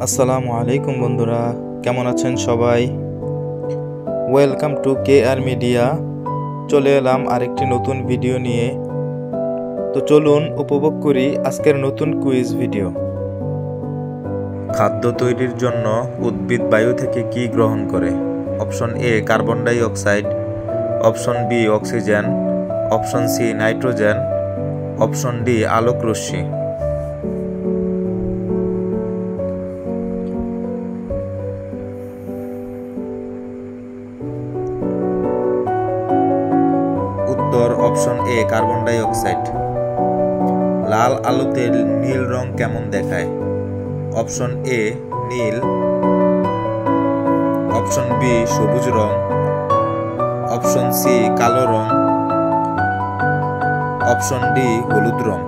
আসসালামু আলাইকুম বন্ধুরা, কেমন আছেন সবাই? Welcome to KR media. চলে এলাম আরেকটি নতুন ভিডিও নিয়ে। তো চলুন উপভোগ করি আজকের নতুন কুইজ ভিডিও। খাদ্য তৈরির জন্য উদ্ভিদ বায়ু থেকে কি গ্রহণ করে? অপশন এ কার্বন ডাই অক্সাইড, option B oxygen, option C nitrogen, option D আলোক রশ্মি। উত্তর অপশন এ কার্বন ডাই অক্সাইড। লাল আলোতে নীল রং কেমন দেখায়? অপশন এ নীল, অপশন বি সবুজ রং, অপশন সি কালো রং, অপশন ডি হলুদ রং।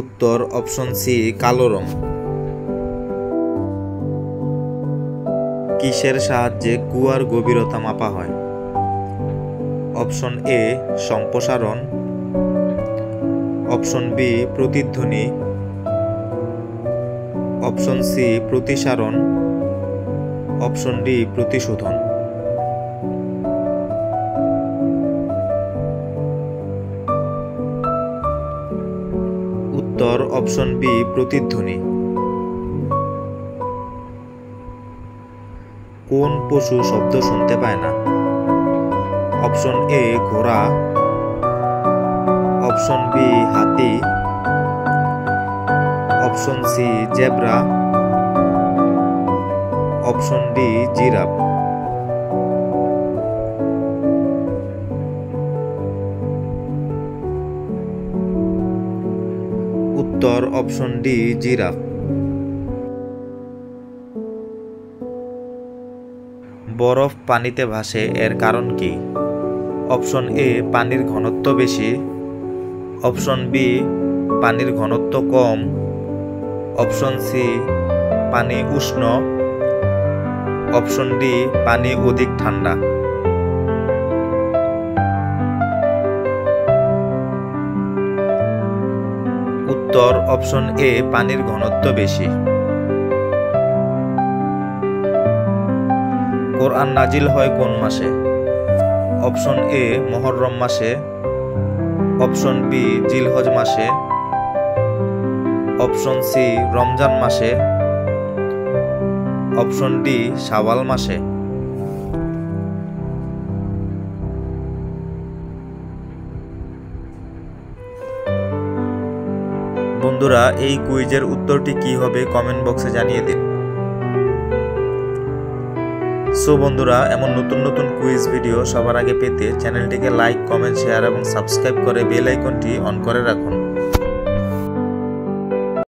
উত্তর অপশন সি কালো রং। কিসের সাহায্যে কুয়ার গভীরতা মাপা হয়? অপশন এ সম্প্রসারণ, অপশন বি প্রতিধ্বনি, অপশন সি প্রতিসারণ, অপশন ডি প্রতিশোধন। উত্তর অপশন বি প্রতিধ্বনি। কোন পশু শব্দ শুনতে পায় না? অপশন এ ঘোড়া, অপশন বি হাতি, option C zebra, option D giraffe. উত্তর অপশন ডি জিরাফ। বরফ পানিতে ভাসে এর কারণ কি? অপশন এ পানির ঘনত্ব বেশি, অপশন বি পানির ঘনত্ব কম, অপশন সি পানি উষ্ণ, অপশন ডি পানি অধিক ঠান্ডা। উত্তর অপশন এ পানির ঘনত্ব বেশি। কোরআন নাজিল হয় কোন মাসে? অপশন এ মুহররম মাসে, অপশন বি জিলহজ মাসে, অপশন সি রমজান মাসে, অপশন ডি শাওয়াল মাসে। বন্ধুরা, এই কুইজের উত্তরটি কি হবে কমেন্ট বক্সে জানিয়ে দিন। সো বন্ধুরা, এমন নতুন নতুন কুইজ ভিডিও সবার আগে পেতে চ্যানেলটিকে লাইক, কমেন্ট, শেয়ার এবং সাবস্ক্রাইব করে বেল আইকনটি অন করে রাখুন।